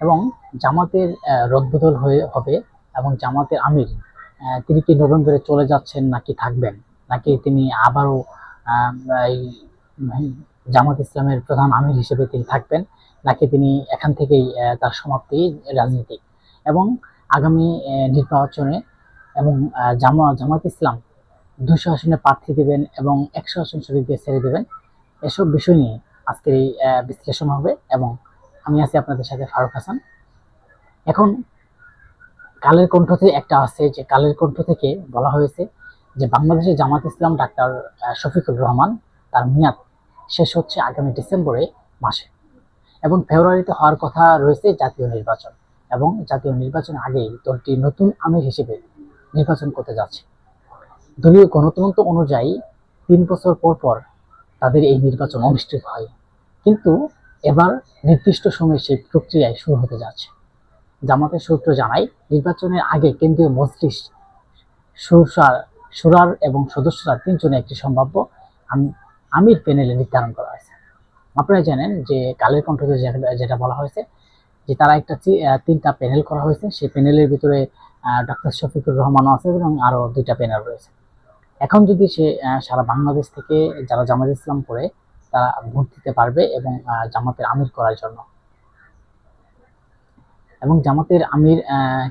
এবং জামাতের রদবদল হবে এবং জামাতের আমির তিনি কি নভেম্বরে চলে যাচ্ছেন নাকি থাকবেন, নাকি তিনি আবারও এই জামাত ইসলামের প্রধান আমির হিসেবে তিনি থাকবেন, নাকি তিনি এখান থেকেই তার সমাপ্তি রাজনীতি। এবং আগামী নির্বাচনে এবং জামাত ইসলাম 200 আসনে প্রার্থী দেবেন এবং 100 আসন শরীফকে ছেড়ে দেবেন, এসব বিষয় নিয়ে আজকের এই বিশ্লেষণ হবে। এবং আমি আছি আপনাদের সাথে ফারুক হাসান। এখন কালের কণ্ঠ থেকে একটা আছে, যে কালের কণ্ঠ থেকে বলা হয়েছে যে বাংলাদেশের জামাত ইসলাম ডাক্তার শফিকুর রহমান তার মেয়াদ শেষ হচ্ছে আগামী ডিসেম্বরে মাসে, এবং ফেব্রুয়ারিতে হওয়ার কথা রয়েছে জাতীয় নির্বাচন, এবং জাতীয় নির্বাচন আগেই দলটি নতুন আমির হিসেবে নির্বাচন করতে যাচ্ছে। দলীয় গণতন্ত্র অনুযায়ী 3 বছর পর পর তাদের এই নির্বাচন অনুষ্ঠিত হয়, কিন্তু এবার নির্দিষ্ট সময়ে সেই প্রক্রিয়ায় শুরু হতে যাচ্ছে। জামাতের সূত্র জানায়, নির্বাচনের আগে কেন্দ্রীয় মজলিস শুরার এবং সদস্যরা 3 জনে একটি সম্ভাব্য আমির প্যানেলে নির্ধারণ করা হয়েছে। আপনারা জানেন যে কালের কণ্ঠতে যেটা বলা হয়েছে যে তারা একটা 3টা প্যানেল করা হয়েছে, সেই প্যানেলের ভিতরে ডক্টর শফিকুর রহমানও আছে এবং আরো 2টা প্যানেল রয়েছে। এখন যদি সে সারা বাংলাদেশ থেকে যারা জামাত ইসলাম করে তারা ভোট দিতে পারবে এবং জামাতের আমির করার জন্য, এবং জামাতের আমির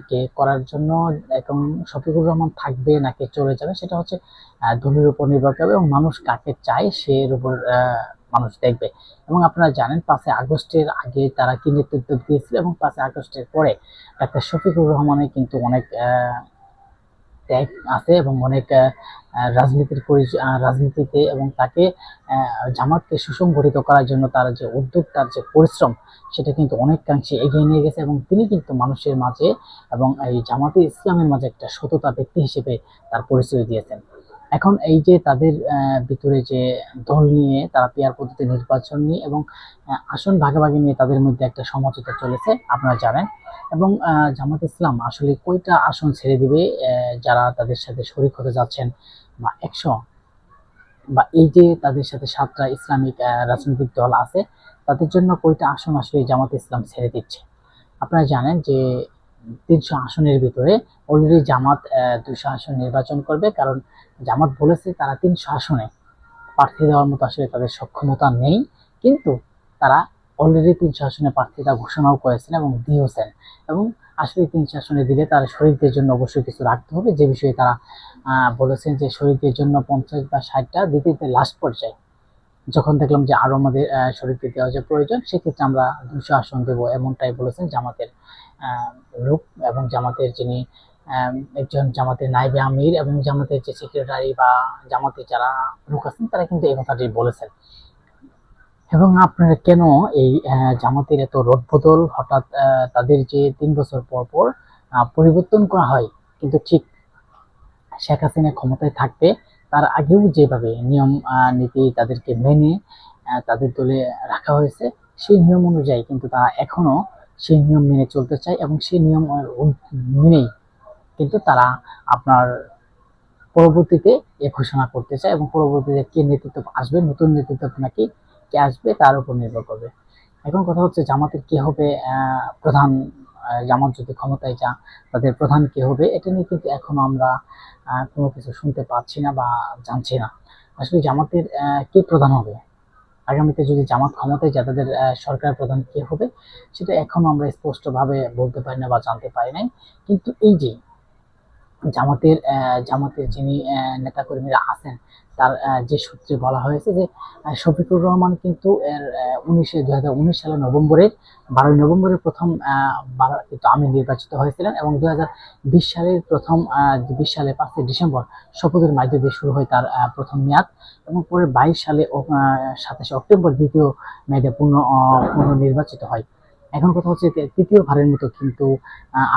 কে করার জন্য এখন শফিকুর রহমান থাকবে নাকি চলে যাবে সেটা হচ্ছে দলের উপর নির্ভর করবে এবং মানুষ কাকে চায় সের উপর মানুষ দেখবে। এবং আপনারা জানেন 5 আগস্টের আগে তারা কি নেতৃত্ব দিয়েছিল এবং 5 আগস্টের পরে ডাক্তার শফিকুর রহমানের কিন্তু অনেক ত্যাগ আছে এবং অনেক রাজনীতিতে এবং তাকে জামাতকে সুসংগঠিত করার জন্য তার যে উদ্যোগ, তার যে পরিশ্রম, সেটা কিন্তু অনেকাংশে এগিয়ে নিয়ে গেছে এবং তিনি কিন্তু মানুষের মাঝে এবং এই জামাতে ইসলামের মাঝে একটা সততা ব্যক্তি হিসেবে তার পরিচয় দিয়েছেন। এখন এই যে তাদের ভিতরে যে দল নিয়ে তারা পিয়ার পদ্ধতি নির্বাচন নিয়ে এবং আসন ভাগাভাগি নিয়ে তাদের মধ্যে একটা সমঝোতা চলেছে আপনারা জানেন। এবং জামাত ইসলাম আসলে কয়টা আসন ছেড়ে দিবে যারা তাদের সাথে শরিক হতে যাচ্ছেন, বা 100 বা এই যে তাদের সাথে 7টা ইসলামিক রাজনৈতিক দল আছে, তাদের জন্য কয়টা আসন আসলে জামাত ইসলাম ছেড়ে দিচ্ছে। আপনারা জানেন যে 300 আসনের ভিতরে অলরেডি জামাত 200 আসন নির্বাচন করবে, কারণ জামাত বলেছে তারা 300 আসনে প্রার্থী দেওয়ার মতো আসলে তাদের সক্ষমতা নেই, কিন্তু তারা অলরেডি 300 আসনে প্রার্থীতা ঘোষণাও করেছেন এবং দিয়েছেন। এবং আসলে 300 আসনে দিলে তারা শরীরদের জন্য অবশ্যই কিছু রাখতে হবে, যে বিষয়ে তারা বলেছেন যে শরীরদের জন্য 50 বা 60টা দিতে লাস্ট পর্যায়ে যখন দেখলাম যে আরো আমাদের শরীরকে দেওয়া যে প্রয়োজন, সেক্ষেত্রে আমরা 200 আসন দেবো, এমনটাই বলেছেন জামাতের লোক এবং জামাতের যিনি একজন জামাতের নায়েবে আমির এবং জামাতের যে সেক্রেটারি বা জামাতের যারা লোক আছেন তারা কিন্তু এই কথাটি বলেছেন। এবং আপনারা কেন এই জামাতের এত রদবদল, হঠাৎ তাদের যে 3 বছর পর পর পরিবর্তন করা হয়, কিন্তু ঠিক শেখ হাসিনা ক্ষমতায় থাকতে তার আগেও যেভাবে নিয়ম নীতি তাদেরকে মেনে তাদের দলে রাখা হয়েছে, সেই নিয়ম অনুযায়ী কিন্তু তারা এখনো সেই নিয়ম মেনে চলতে চায় এবং সেই নিয়ম মেনেই কিন্তু তারা আপনার পরবর্তীতে এ ঘোষণা করতে চায় এবং পরবর্তীতে কে নেতৃত্ব আসবে, নতুন নেতৃত্ব নাকি কে আসবে তার উপর নির্ভর করবে। এখন কথা হচ্ছে জামাতের কি হবে প্রধান, জামাত যদি ক্ষমতায় যা তাদের প্রধান কি হবে, এটা নিয়ে কিন্তু এখনো আমরা কোনো কিছু শুনতে পাচ্ছি না বা জানছি না। আসলে জামাতের কে প্রধান হবে আগামীতে, যদি জামাত ক্ষমতায় যায় তাদের সরকার প্রধান কে হবে সেটা এখনো আমরা স্পষ্টভাবে বলতে পারি না বা জানতে পারি নাই। কিন্তু এই যে জামাতের যিনি নেতাকর্মীরা আছেন তার যে সূত্রে বলা হয়েছে যে শফিকুর রহমান কিন্তু এর 2019 সালের 12 নভেম্বরের প্রথম কিন্তু আমির নির্বাচিত হয়েছিলেন এবং 2020 সালের 5 ডিসেম্বর শপথের মধ্যে দিয়ে শুরু হয় তার প্রথম মেয়াদ, এবং পরে 22 সালে 27 অক্টোবর দ্বিতীয় মেয়াদে পুনর্নির্বাচিত হয়। এখন কথা হচ্ছে তৃতীয়বারের মতো কিন্তু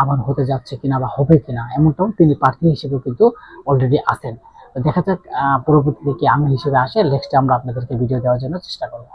আবার হতে যাচ্ছে কিনা বা হবে কিনা, এমনটাও তিনি প্রার্থী হিসেবেও কিন্তু অলরেডি আছেন। দেখা যাক পরবর্তীতে কি আমির হিসেবে আসে, নেক্সট আমরা আপনাদেরকে ভিডিও দেওয়ার জন্য চেষ্টা করবো।